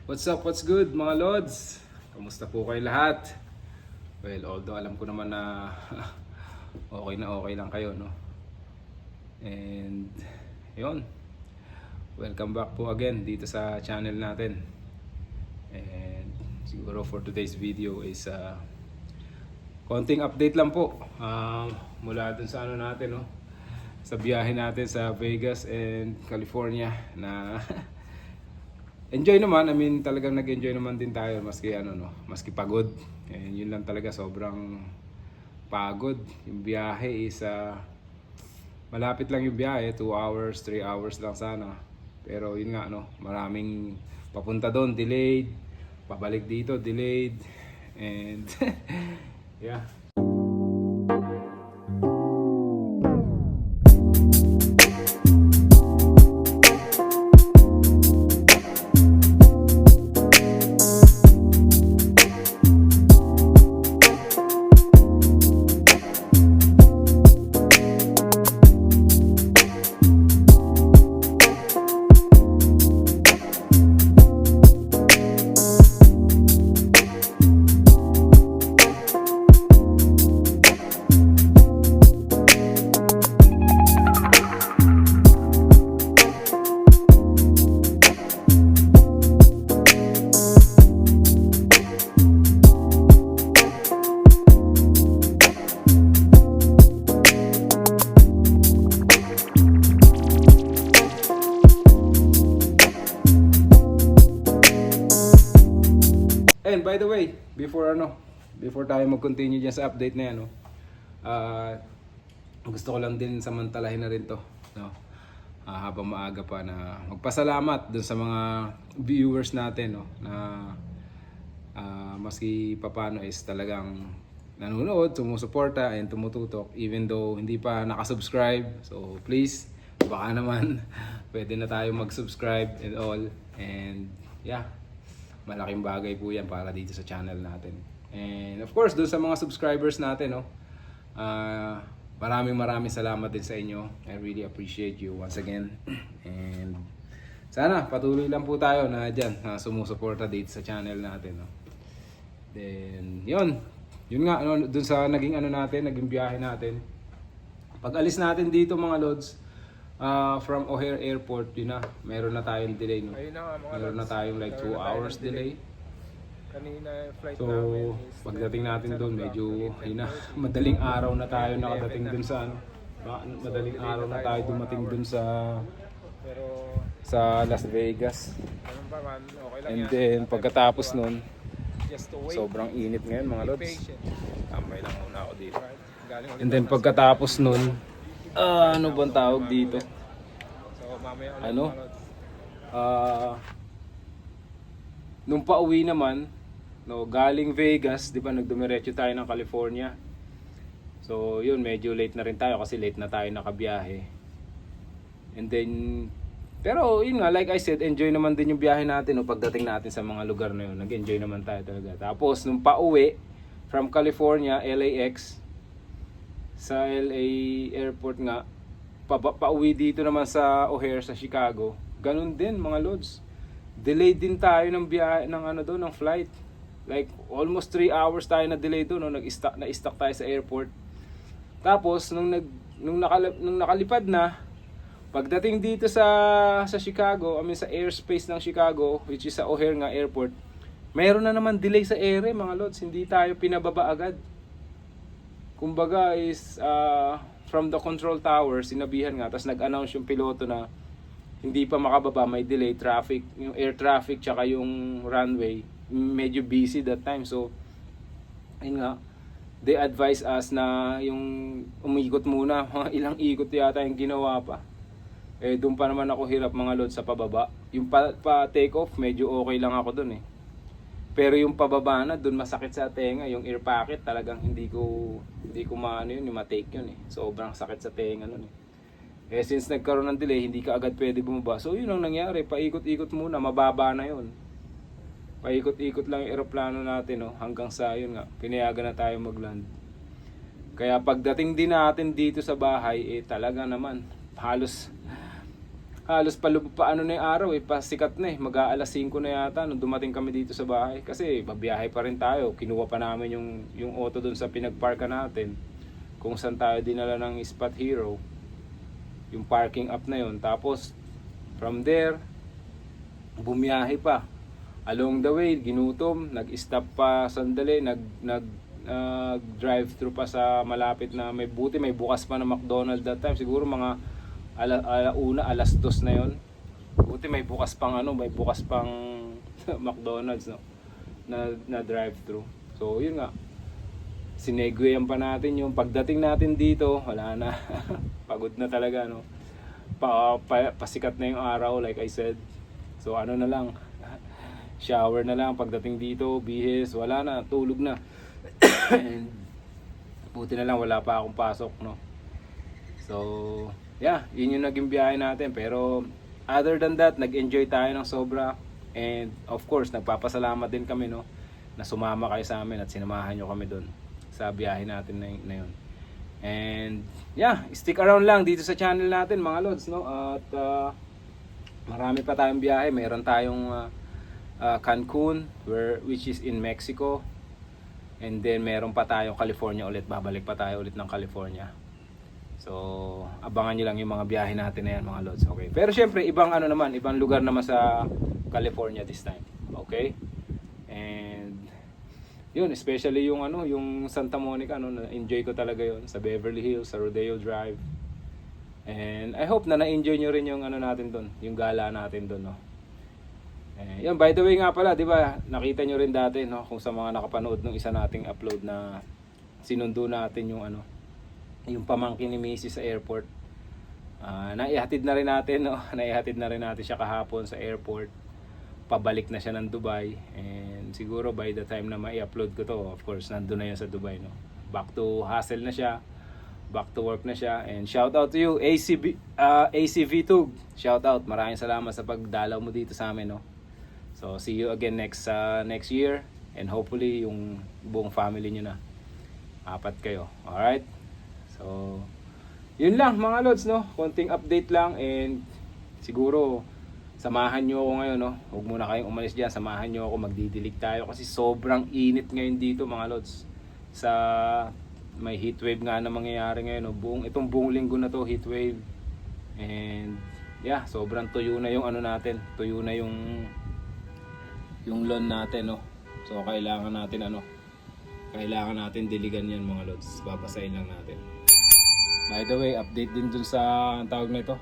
What's up, what's good mga Lods? Kamusta po kayo lahat? Well, although alam ko naman na okay lang kayo, no? And yun, welcome back po again dito sa channel natin. And siguro for today's video is konting update lang po mula dun sa ano natin, no? Sa biyahe natin sa Vegas and California na enjoy naman. Talagang nag-enjoy naman din tayo maski maski pagod. And yun lang talaga, sobrang pagod. Yung biyahe is malapit lang yung biyahe, 2 hours, 3 hours lang sana. Pero yun nga maraming papunta doon delayed, pabalik dito delayed, and yeah. And by the way, before tayo mag-continue dyan sa update na yan, gusto ko lang din samantalahin na rin to, no? Habang maaga pa, na magpasalamat dun sa mga viewers natin, no? Na maski papano is talagang nanonood, sumusuporta and tumututok even though hindi pa nakasubscribe. So please, baka naman pwede na tayo mag-subscribe and all. And yeah, malaking bagay po yan para dito sa channel natin. And of course, doon sa mga subscribers natin, maraming salamat din sa inyo. I really appreciate you once again. And sana patuloy lang po tayo na dyan, sumusuporta dito sa channel natin, no? Then yun nga, doon sa naging naging biyahe natin. Pag alis natin dito mga Lods, from O'Hare Airport, yun na, meron na tayong delay, no? Meron na tayong like 2 hours delay. Kanina flight So namin is pagdating natin doon, medyo madaling araw na tayo nakadating doon sa madaling araw na tayo dumating doon pero sa Las Vegas. ganun pa man, okay lang And yan. then pagkatapos nun, Just to wait. sobrang init ngayon mga Be Lods. patient. Tambay lang muna ako dito. Right? Galing ulit And then ako. pagkatapos nun, ano bang tawag dito? So mamaya ulit Ano? mga lods. Nung pauwi naman, galing Vegas, di ba, nagdumiretso tayo ng California. So yun, medyo late na rin tayo kasi late na tayo nakabiyahe. And then, pero yun nga, like I said, enjoy naman din yung biyahe natin, no, pagdating natin sa mga lugar na yun. Nag-enjoy naman tayo talaga. Tapos nung pauwi from California, LAX, sa LA airport nga, pauwi dito naman sa O'Hare sa Chicago. Ganun din mga Lods. Delayed din tayo ng biyahe ng flight. Like almost 3 hours tayo na delay doon, no? Na-stuck tayo sa airport. Tapos nung nakalipad na, pagdating dito sa Chicago, sa airspace ng Chicago, which is sa O'Hare nga airport, mayroon na naman delay sa ere mga Lods. Hindi tayo pinababa agad. Kumbaga is from the control tower, sinabihan nga, tapos nag-announce yung piloto na hindi pa makababa, may delay, traffic, yung air traffic tsaka yung runway medyo busy that time. So ayun nga, they advise us na yung umikot muna, mga ilang ikot yata yung ginawa pa. Doon pa naman ako hirap mga Lods sa pababa. Yung pa take off medyo okay lang ako doon. Pero yung pababa na, doon masakit sa tenga, yung air pocket talagang hindi ko ma-take yun. Sobrang sakit sa tenga nun. Since nagkaroon ng delay, hindi ka agad pwede bumaba. So yun ang nangyari, paikot-ikot muna, mababa na yun. Paikot-ikot lang yung eroplano natin, hanggang sa yun nga, pinayagan na tayo mag-land. Kaya pagdating din natin dito sa bahay, talaga naman, halos halos paano na yung araw pasikat na mag-aalas 5 na yata nung dumating kami dito sa bahay kasi babiyahe pa rin tayo. Kinuha pa namin yung auto doon sa pinagparka natin kung saan tayo dinala ng Spot Hero, yung parking up na yon. Tapos from there bumiyahe pa along the way, ginutom, nag-stop pa sandali, drive through pa sa malapit na may bukas pa na McDonald's that time, siguro mga alas 2 na yon. Buti may bukas pang McDonald's, no, na drive through. So yun nga, sinegwayan pa natin yung pagdating natin dito, wala na. Pagod na talaga, no. Pasikat na yung araw, like I said. So ano na lang, shower na lang pagdating dito, bihis, wala na, tulog na. And buti na lang wala pa akong pasok, no. So yeah, yun yung naging biyahe natin. Pero other than that, nag-enjoy tayo ng sobra. And of course, nagpapasalamat din kami, no, na sumama kayo sa amin at sinamahan nyo kami doon sa biyahe natin na yun. And yeah, stick around lang dito sa channel natin, mga lods, no. At marami pa tayong biyahe. Meron tayong Cancun, which is in Mexico. And then meron pa tayong California ulit. Babalik pa tayo ulit ng California. So abangan nyo lang yung mga biyahe natin na yan, mga lods. Okay. Pero syempre ibang ibang lugar naman sa California this time. Okay. And yun, especially yung yung Santa Monica, na-enjoy ko talaga yun sa Beverly Hills, sa Rodeo Drive. And I hope na na-enjoy nyo rin yung natin doon, yung gala natin doon, no. Yan, by the way nga pala, di ba, nakita nyo rin dati, no, kung sa mga nakapanood ng isa nating upload na sinundo natin yung yung pamangkin ni Missy sa airport. Naihatid na rin natin, no, naihatid na rin natin siya kahapon sa airport. Pabalik na siya ng Dubai, and siguro by the time na mai-upload ko to, of course, nandun na yun sa Dubai, no. Back to hustle na siya, back to work na siya. And shout out to you, ACV2. Shout out, maraming salamat sa pagdalaw mo dito sa amin, no. So see you again next year, and hopefully yung buong family nyo na, 4 kayo. Alright, so yun lang, mga lods, no, konting update lang. And siguro samahan nyo ako ngayon, no, huwag muna kayong umalis dyan, samahan nyo ako, magdidilig tayo kasi sobrang init ngayon dito, mga lods. May heat wave nga na mangyayari ngayon, no. Itong buong linggo na to, heat wave. And yeah, sobrang tuyo na yung natin, tuyo na yung lawn natin, no. So kailangan natin diligan yan, mga lods. Babasahin lang natin. By the way, update din dun sa tawag na ito.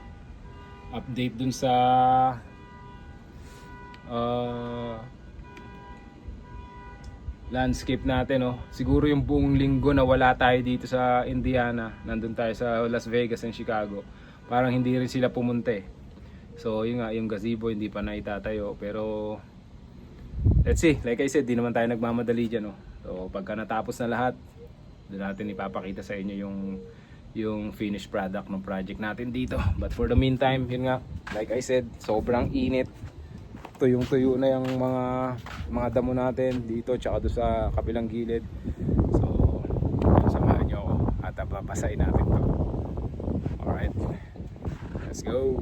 Update dun sa landscape natin, no. Siguro yung buong linggo na wala tayo dito sa Indiana, nandun tayo sa Las Vegas and Chicago, parang hindi rin sila pumunta. So yun nga, yung gazebo hindi pa naitatayo. Pero let's see, like I said, di naman tayo nagmamadali dyan, no. So pagka natapos na lahat, doon natin ipapakita sa inyo yung finished product ng project natin dito. But for the meantime, yun nga, like I said, sobrang init. Tuyong-tuyo na yung mga damo natin dito tsaka doon sa kabilang gilid. So samahan nyo ako at papasain natin to. Alright, let's go.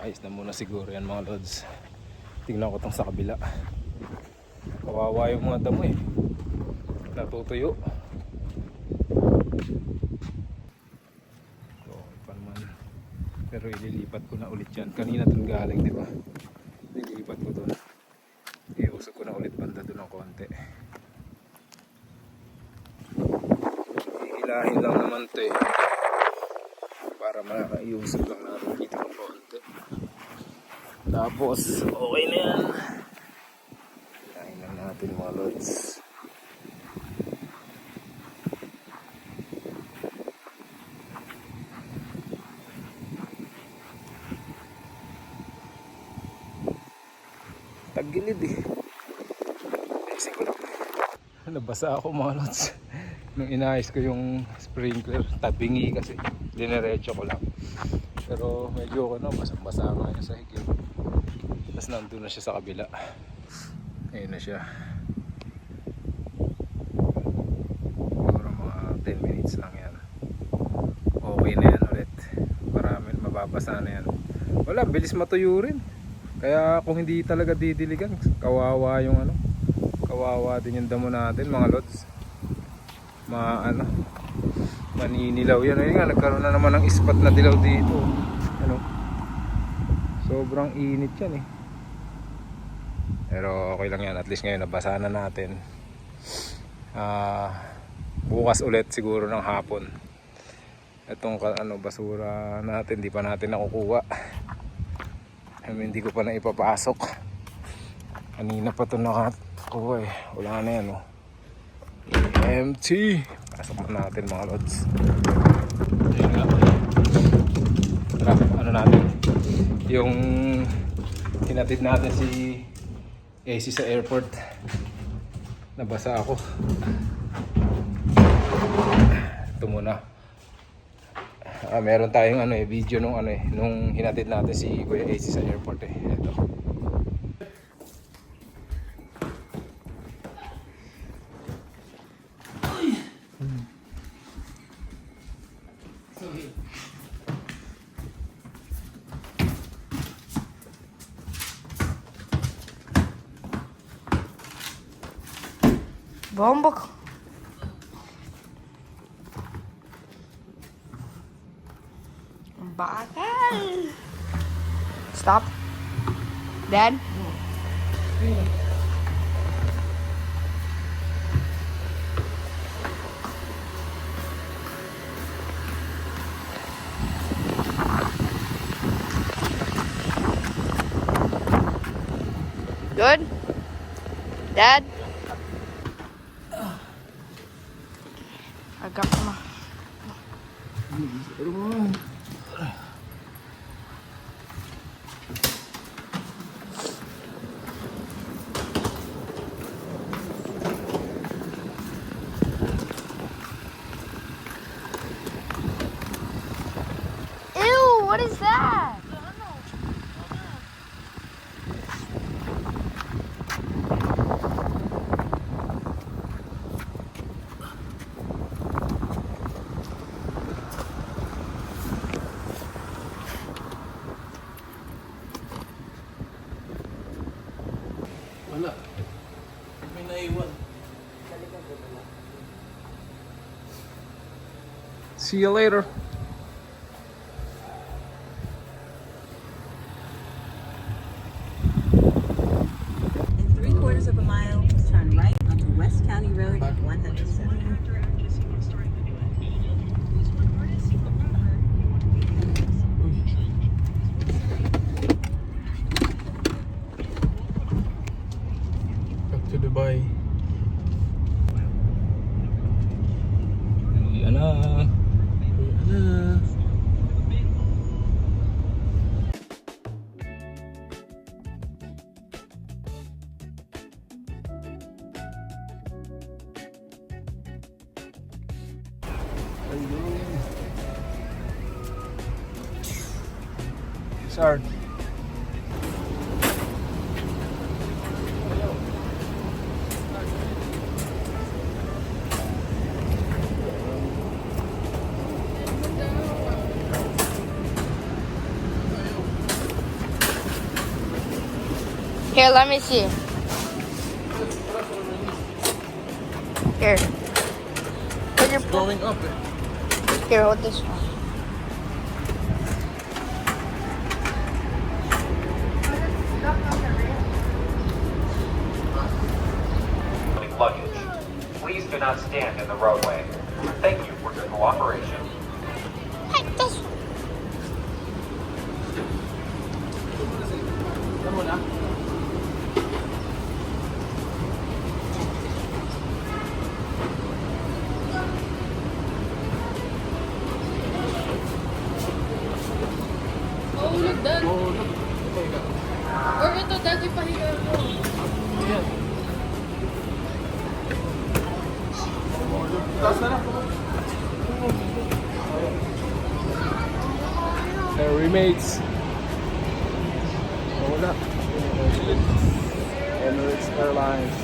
Ayos na muna siguro yan mga lods. Tingnan ko tong sa kabila. Kawawa yung mga damo eh. Natutuyo. Okay pa naman. Pero ililipat ko na ulit yan. Kanina dun galing, di ba? Ililipat ko dun. Iusog ko na ulit banda dun ng konti. Ihilahin lang naman to eh. Para makaiusog lang natin dito ng konti. Tapos, okay na yan. Ihilahin lang natin mga lods. Tagilid eh. Naisip ko lang. Nabasa ako mga lods. Nung inayos ko yung sprinkler, tabingi kasi. Dinerecho ko lang. Pero medyo basang-basa nga niya sa higil. Tapos nandun na siya sa kabila. Ayun na siya. Siguro mga 10 minutes lang yan. Okay na yan ulit. Marami, mababasa na yan. Wala, bilis matuyo rin. Kaya kung hindi talaga didiligan, kawawa yung kawawa din yung damo natin mga lods. Maninilaw yan. Ayun nga, nagkaroon na naman ng ispat na dilaw dito. Sobrang init yan eh. Pero okay lang yan, at least ngayon nabasa na natin. Bukas ulit siguro ng hapon. Itong basura natin, di pa natin nakukuha. Hindi ko pa na ipapasok. Kanina pa ito nakakuha eh. Wala na yan oh. Empty. Pasok na natin mga lods. Ayun nga. Tara, natin. Yung hinatid natin si AC sa airport. Nabasa ako. Ito muna. Meron tayong video nung hinatid natin si Kuya AC sa airport eh. Ito. Bombok. Bakal. Stop. Dad. Good. Dad. Agak mah. Ew, what is that? Wala. May naiwan. See you later. In 3/4 of a mile, turn right onto West County Road 107. Back to Dubai. Uwi na. Ano? Sir. Here, let me see. Here. Put your Going up eh. Here, hold this one. Luggage. Please do not stand in the roadway. Thank you for your cooperation. Hey, this Or ito, dati pahiga ko. Remates. Wala. Emirates Airlines.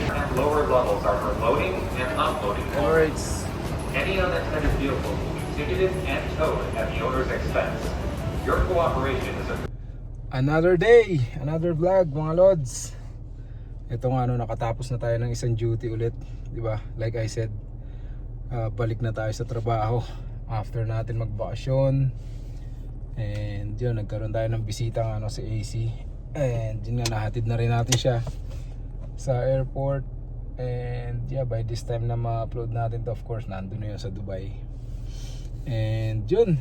And lower levels are for loading and unloading. Emirates. Any unattended vehicle will be ticketed and towed at the owner's expense. Your cooperation is a Another day, another vlog mga lods. Ito nga nakatapos na tayo ng isang duty ulit, di ba? Like I said, balik na tayo sa trabaho after natin magbakasyon. And yun, nagkaroon tayo ng bisita ng si AC. And yun nga, nahatid na rin natin siya sa airport. And yeah, by this time na ma-upload natin to, of course, nandun na yun sa Dubai. And yun,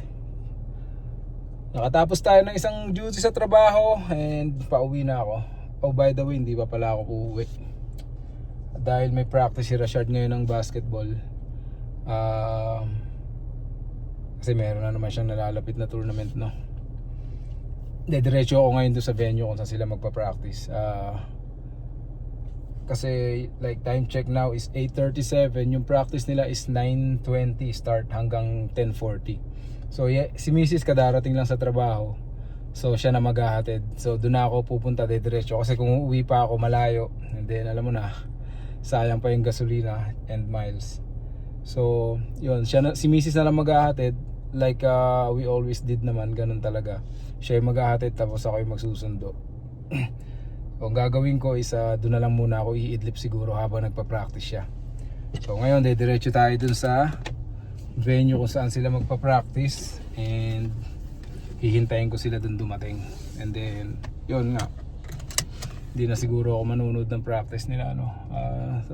nakatapos tayo ng isang duty sa trabaho and pauwi na ako. Oh, by the way, hindi pa pala ako uuwi dahil may practice si Rashard ngayon ng basketball. Kasi meron na naman siyang nalalapit na tournament, no. Diretso ako ngayon doon sa venue kung saan sila magpa-practice. Kasi like time check now is 8:37. Yung practice nila is 9:20 start hanggang 10:40. So yeah, si Mrs. kadarating lang sa trabaho. So siya na maghahatid. So doon ako pupunta diretso kasi kung uuwi pa ako malayo, and then alam mo na, sayang pa yung gasolina and miles. So yun, siya na, si Mrs. na lang maghahatid like we always did naman, ganun talaga. Siya yung maghahatid tapos ako yung magsusundo. So ang gagawin ko is doon na lang muna ako iidlip siguro habang nagpa-practice siya. So ngayon diretso tayo dun sa venue kung saan sila magpa-practice and hihintayin ko sila dun dumating. And then yun nga, hindi na siguro ako manunod ng practice nila, no.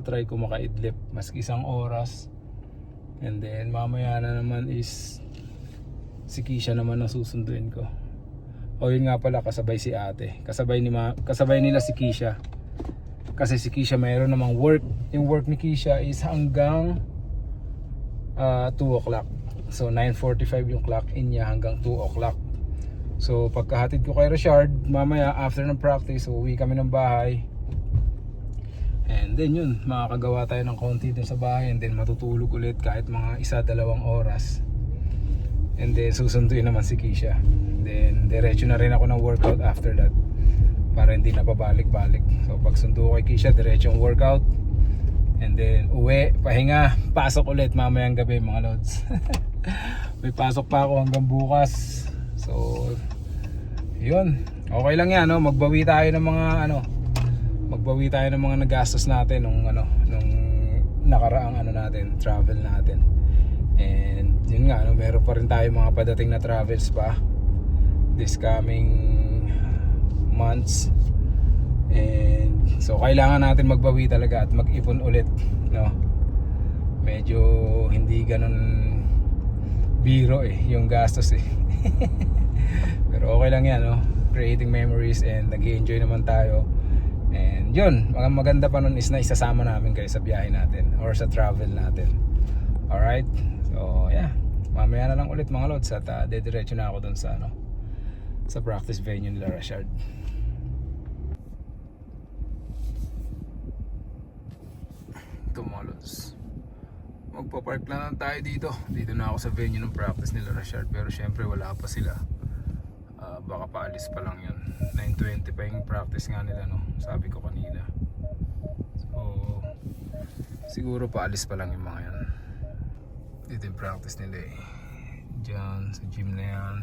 Try ko makaidlip maski isang oras. And then mamaya na naman is si Kisha naman ang susunduin ko. O yun nga pala, kasabay si ate, kasabay nila si Kisha. Kasi si Kisha mayroon namang work. Yung work ni Kisha is hanggang 2 o'clock. So 9:45 yung clock in niya hanggang 2 o'clock. So pagkahatid ko kay Rashard, mamaya after ng practice, uwi kami ng bahay. And then yun, makakagawa tayo ng konti dun sa bahay. And then matutulog ulit kahit mga 1-2 oras. And then susunduin naman si Kisha. Then diretso na rin ako ng workout after that, para hindi na pabalik-balik. So pag sundo ko kay Kisha, diretsong workout. And then uwi, pahinga, pasok ulit mamayang gabi mga lods. May pasok pa ako hanggang bukas. So yun, okay lang yan, no? Magbawi tayo ng mga nagastos natin nung nakaraang natin, travel natin. And yun nga, meron pa rin tayo mga padating na travels pa this coming months. And so kailangan natin magbawi talaga at mag-ipon ulit, no? Medyo hindi ganun biro yung gastos Pero okay lang yan, no? Creating memories and nag-i-enjoy naman tayo. And yun, maganda pa nun is na isasama namin kayo sa biyahe natin or sa travel natin. Alright? So yeah, mamaya na lang ulit mga lods at dediretso na ako dun sa sa practice venue nila Rashard. Ito mga lods, magpa-park lang tayo dito na ako sa venue ng practice nila Rashard. Pero syempre wala pa sila, baka paalis pa lang yun. 9:20 pa yung practice nga nila, no? Sabi ko kanina. So siguro paalis pa lang yung mga yan. Dito yung practice nila eh. Diyan sa gym na yan.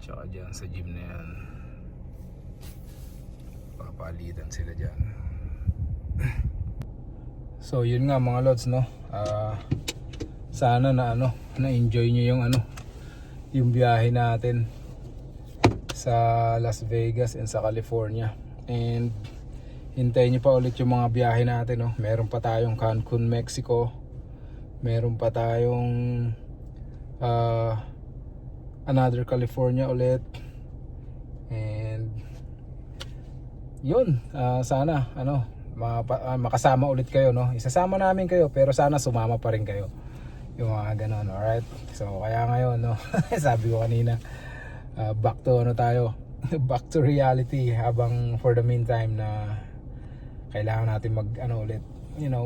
Tsaka dyan sa gym na yan. Papalitan sila dyan. So yun nga mga lods, no. Sana na na-enjoy nyo yung biyahe natin sa Las Vegas and sa California. And hintayin nyo pa ulit yung mga biyahe natin, no. Meron pa tayong Cancun, Mexico. Meron pa tayong another California ulit. And yun, sana makasama ulit kayo, no. Isasama namin kayo pero sana sumama pa rin kayo. Yung mga ganon, alright. So kaya ngayon, no, sabi ko kanina, back to tayo back to reality, habang for the meantime na kailangan natin ulit,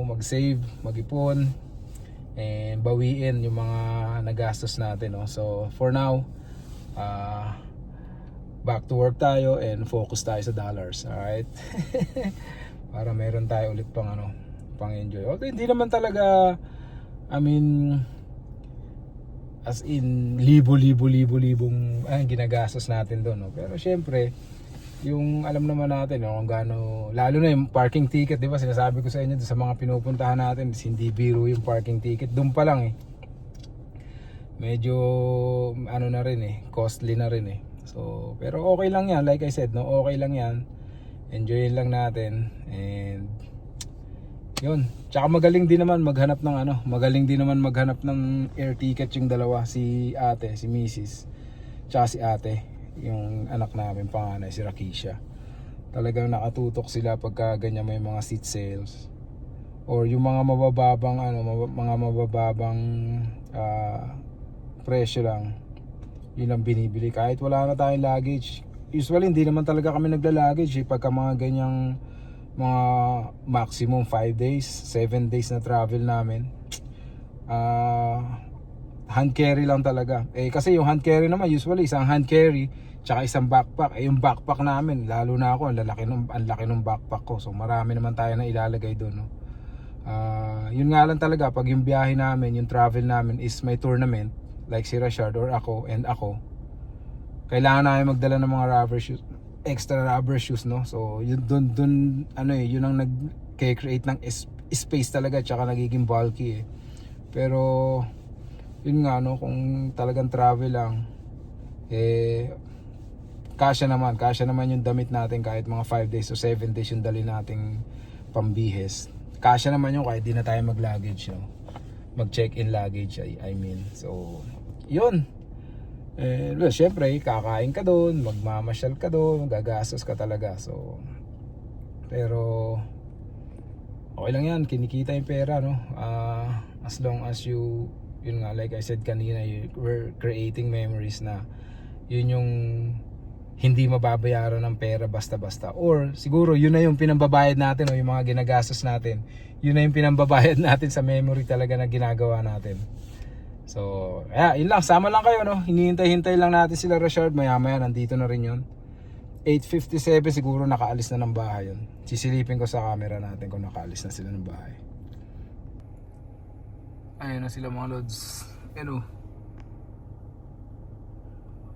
mag-save, mag-ipon and bawiin yung mga nagastos natin, no. So for now, back to work tayo and focus tayo sa dollars, alright. Para meron tayo ulit pang enjoy. Although hindi naman talaga, as in libong ginagastos natin doon, no? Pero syempre yung alam naman natin, no, kung gaano, lalo na yung parking ticket, di ba? Sinasabi ko sa inyo sa mga pinupuntahan natin, hindi biro yung parking ticket. Doon pa lang medyo na rin costly na rin. So pero okay lang yan, like I said, no, okay lang yan, enjoyin lang natin. And yun, tsaka magaling din naman maghanap ng air ticket yung dalawa, si Mrs. Tsaka si ate, yung anak namin panganay, si Rakisha. Talagang nakatutok sila pagka ganyan may mga seat sales or yung mga mabababang presyo lang, yun ang binibili kahit wala na tayong luggage. Usually hindi naman talaga kami nagla-luggage pagka mga ganyang mga maximum 5 days, 7 days na travel namin. Hand carry lang talaga. Kasi yung hand carry naman usually isang hand carry tsaka isang backpack. Yung backpack namin, lalo na ako, ang laki ng backpack ko. So marami naman tayo na ilalagay doon, no. Yun nga lang talaga, pag yung biyahe namin, yung travel namin is may tournament, like si Rashard or ako, kailangan namin magdala ng mga extra rubber shoes, no. So yun dun yun ang nag-create ng space talaga, tsaka nagiging bulky Pero yun nga, no, kung talagang travel lang, kasya naman yung damit natin kahit mga 5 days o 7 days yung dali nating pambihes. Kasya naman yung kahit di na tayo mag-luggage, no, mag-check-in luggage, I mean. So yun. Well, syempre kakain ka doon, magmamasyal ka doon, gagastos ka talaga. So pero okay lang yan, kinikita yung pera, no. As long as yun nga, like I said kanina, we're creating memories na yun yung hindi mababayaran ng pera basta-basta. Or siguro yun na yung pinambabayad natin, o yung mga ginagastos natin, yun na yung pinambabayad natin sa memory talaga na ginagawa natin. So, yun lang, sama lang kayo, no. Hinihintay-hintay lang natin sila Rashard, maya-maya nandito na rin yun. 8:57 siguro nakaalis na ng bahay yun. Sisilipin ko sa camera natin kung nakaalis na sila ng bahay. Ayun na sila mga lods.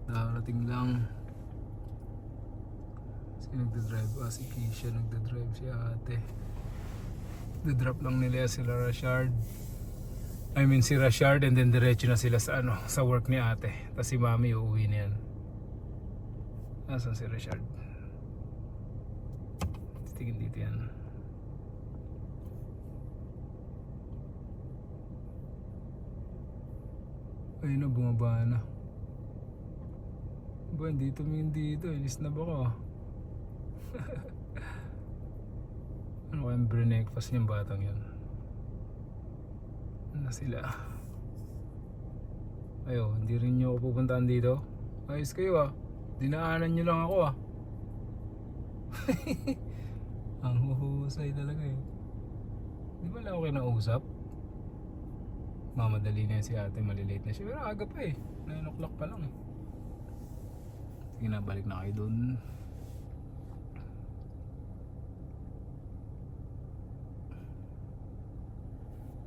Darating lang. Nagdadrive, si Keisha nagdadrive, si ate. Nagdrop lang nila sila Rashard. Si Rashard, and then diretso na sila sa work ni ate. Tapos si mami uuwi na yan. Nasaan si Rashard? Tingin dito yan. Ayun na, bumaba na. Ba, hindi tumingin dito. Ilis na ba ko? Ano kayang breakfast niyang batang yun? Ano sila? Ayo, hindi rin nyo ako pupuntahan dito. Ayos kayo dinaanan nyo lang ako Ang huhusay talaga Di ba lang ako kinausap? Mamadali na si ate, malilate na siya. Pero aga pa 9 o'clock pa lang Sige na, balik na kayo dun.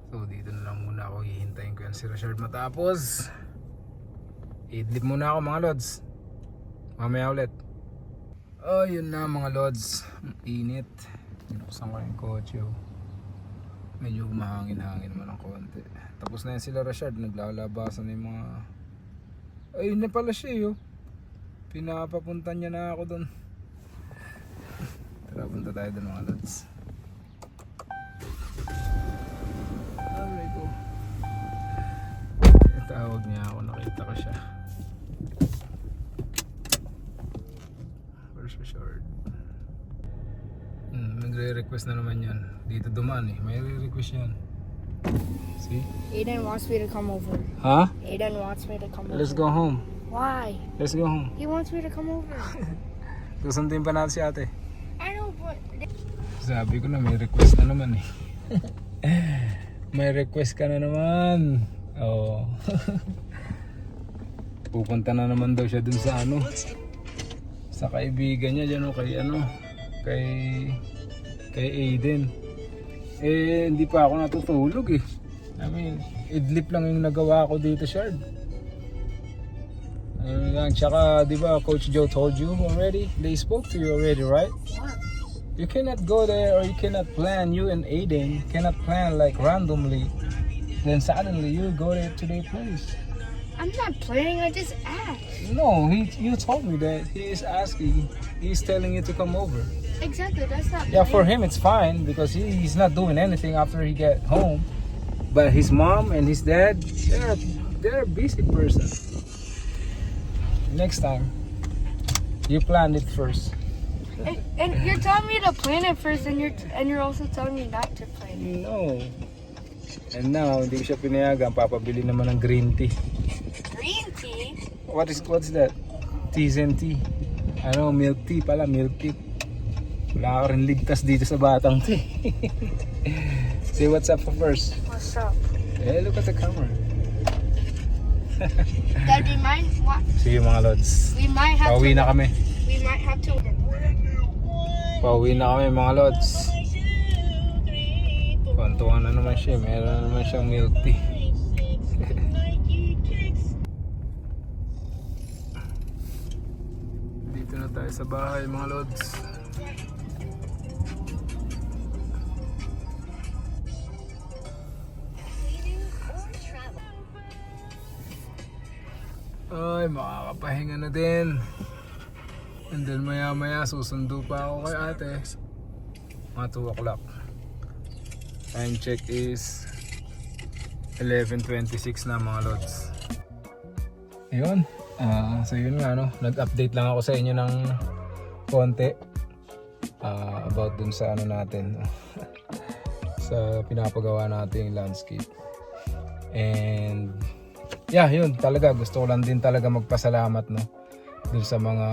So So dito na lang muna ako, hihintayin ko yan si Richard matapos. Idlip muna ako mga lods. Mamaya ulit. Oh yun na mga lods. Ang init. Binuksan ko yung kotse. Medyo mahangin-hangin naman ng konti. Tapos na yan sila Richard. Naglalabasan na yung mga... Ayun na pala siya Pinapapunta niya na ako doon. Tara punta tayo doon mga lods. Aray ko. Tawag niya ako, nakita ko siya. Where's Richard? Nagre-request na naman yan. Dito dumaan may re-request yan. See? Aiden wants me to come over. Huh? Aiden wants me to come Let's over. go home. Why? Let's go home. He wants me to come over. Susundin pa natin si ate. I know, but Sabi ko na may request na naman May request ka na naman. Oo. Pupunta na naman daw siya dun sa sa kaibigan niya dyan kay Aiden. Hindi pa ako natutulog I mean, idlip lang yung nagawa ko dito, Shard. Tsaka, di ba, Coach Joe told you already? They spoke to you already, right? what? You cannot go there, or you cannot plan, you and Aiden cannot plan like randomly. Then suddenly you go there to their place. I'm not planning. I just asked. No, you told me that he is asking, he's telling you to come over. Exactly. That's not. Yeah, for him it's fine because he's not doing anything after he get home. But his mom and his dad, they're a busy person. Next time, you plan it first. And you're telling me to plan it first, and you're also telling me not to plan it. No. And now, hindi ko siya pinayagan. Papabili naman ng green tea. Green tea. What's that? Teas and tea. Milk tea pala, milk tea. Wala ka rin ligtas dito sa batang tea. Say what's up first. What's up? Look at the camera. Dad, we might. Sige mga lods. We might have Pauwi to. na kami. We might have to. Pauwi na kami mga lods. Kwantuhan na naman siya. Meron na naman siyang milk tea. Dito na tayo sa bahay mga lods. Ay, makakapahinga na din. And then maya maya susundo pa ako kay ate. Mga 2 o'clock. Time check is 11:26 na mga lods. Ayun. So yun nga nag-update lang ako sa inyo ng konti about dun sa natin sa pinapagawa nating landscape. And yeah, yun talaga gusto ko lang din talaga magpasalamat dun sa mga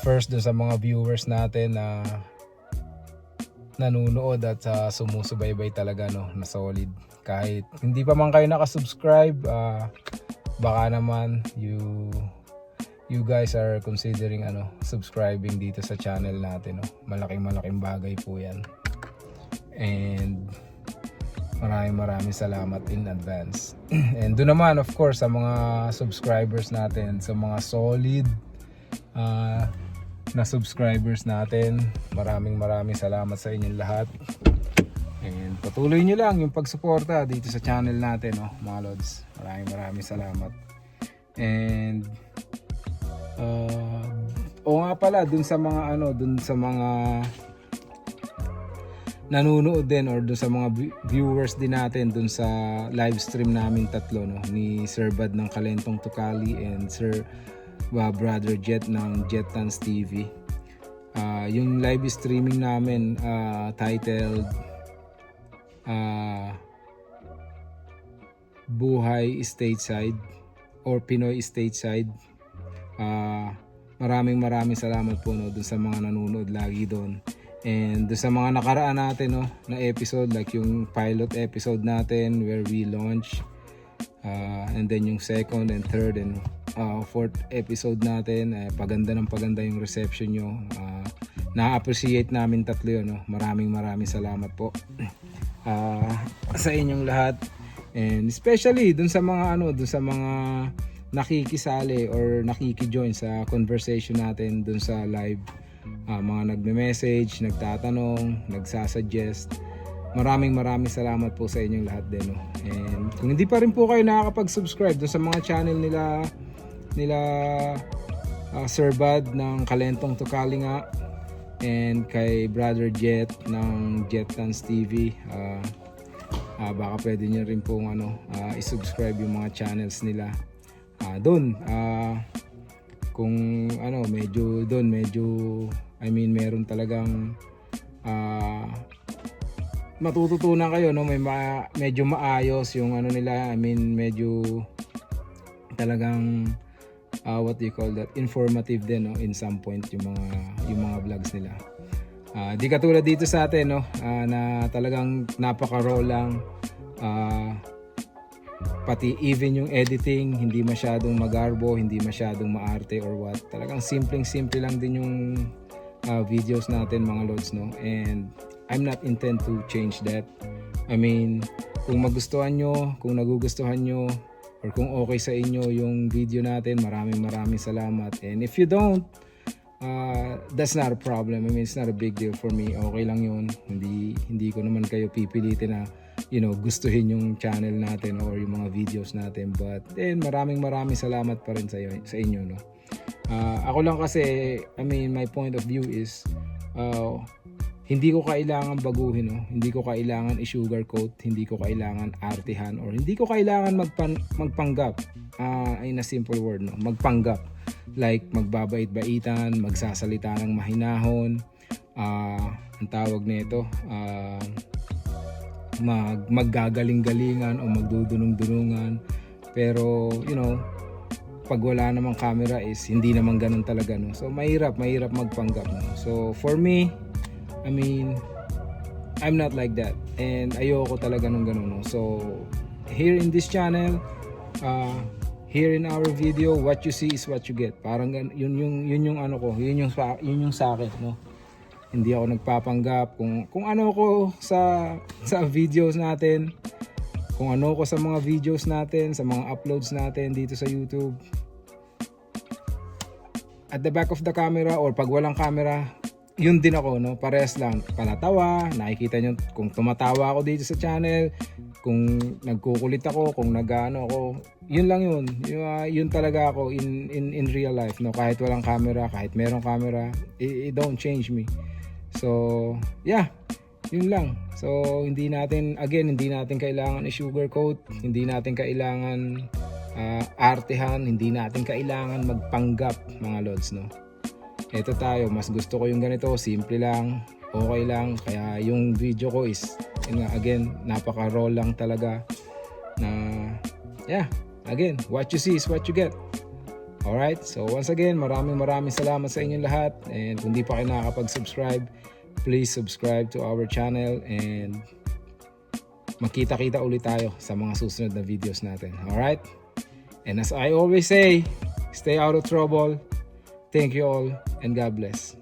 first dun sa mga viewers natin na nanunood at sumusubaybay talaga na solid. Kahit hindi pa man kayo nakasubscribe, baka naman you guys are considering subscribing dito sa channel natin malaking bagay po yan. And maraming salamat in advance. And doon naman of course sa mga subscribers natin, sa mga solid na subscribers natin, maraming salamat sa inyong lahat. And patuloy nyo lang yung pagsuporta dito sa channel natin mga lods. Maraming salamat. And nga pala dun sa mga nanonood din or dun sa mga viewers din natin dun sa live stream namin tatlo ni Sir Bad ng Kalentong Tukali and Sir Brother Jet ng Jettans TV. Yung live streaming namin titled Buhay Stateside or Pinoy Stateside. Maraming salamat po dun sa mga nanonood lagi doon. And dun sa mga nakaraan natin na episode, like yung pilot episode natin where we launch, and then yung second and third and fourth episode natin, paganda yung reception nyo. Na-appreciate namin tatlo yun. Maraming salamat po. sa inyong lahat. And especially dun sa mga dun sa mga nakikisali or nakikijoin sa conversation natin dun sa live. Mga nagme-message, nagtatanong, nagsasuggest. Maraming salamat po sa inyong lahat din. No? And kung hindi pa rin po kayo nakakapag-subscribe dun sa mga channel nila Sir Bud ng Kalentong to Kalinga and kay Brother Jet ng Jet Dance TV, baka pwede nyo rin pong i-subscribe yung mga channels nila doon. Kung medyo meron talagang matututunan kayo, no? Medyo maayos yung nila. Medyo talagang what do you call that, informative din, no? In some point yung mga vlogs nila. Di katulad dito sa atin, no? Na talagang napaka-raw lang, pati even yung editing hindi masyadong magarbo, hindi masyadong maarte or what. Talagang simple lang din yung videos natin, mga lods, no? And I'm not intent to change that. Kung magustuhan nyo, kung nagugustuhan nyo, or kung okay sa inyo yung video natin, maraming salamat. And if you don't, that's not a problem. It's not a big deal for me. Okay lang yun. Hindi ko naman kayo pipilitin na gustuhin yung channel natin or yung mga videos natin. But then maraming salamat pa rin sa inyo, no? Ako lang kasi, my point of view is hindi ko kailangan baguhin, no? Hindi ko kailangan i-sugarcoat, hindi ko kailangan artihan, or hindi ko kailangan magpanggap. In a simple word, no? Magpanggap. Like magbabait-baitan, magsasalita ng mahinahon, ang tawag nito, maggagaling-galingan o magdudunong-dunungan. Pero pag wala namang camera is hindi naman ganun talaga, no? So mahirap magpanggap, no? So for me, I'm not like that, and ayoko talaga nung ganun, no? So here in this channel, here in our video, what you see is what you get. Parang yun yung sa akin, no? Hindi ako nagpapanggap kung ano ko sa videos natin, kung ano ko sa mga videos natin, sa mga uploads natin dito sa YouTube. At the back of the camera or pag walang camera, yun din ako, no? Parehas lang. Panatawa, nakikita nyo kung tumatawa ako dito sa channel, kung nagkukulit ako, kung nag-ano ako, yun lang yun. Yun talaga ako in real life, no? Kahit walang camera, kahit merong camera, it don't change me. So, yeah, yun lang. So, hindi natin kailangan i-sugarcoat, hindi natin kailangan artehan, hindi natin kailangan magpanggap, mga lods, no? Ito tayo, mas gusto ko yung ganito, simple lang, okay lang. Kaya yung video ko is, again, napaka-raw lang talaga. Again, what you see is what you get. Alright, so once again, maraming salamat sa inyong lahat. And kung di pa kayo nakakapag-subscribe, please subscribe to our channel. And makita-kita ulit tayo sa mga susunod na videos natin. Alright? And as I always say, stay out of trouble. Thank you all, and God bless.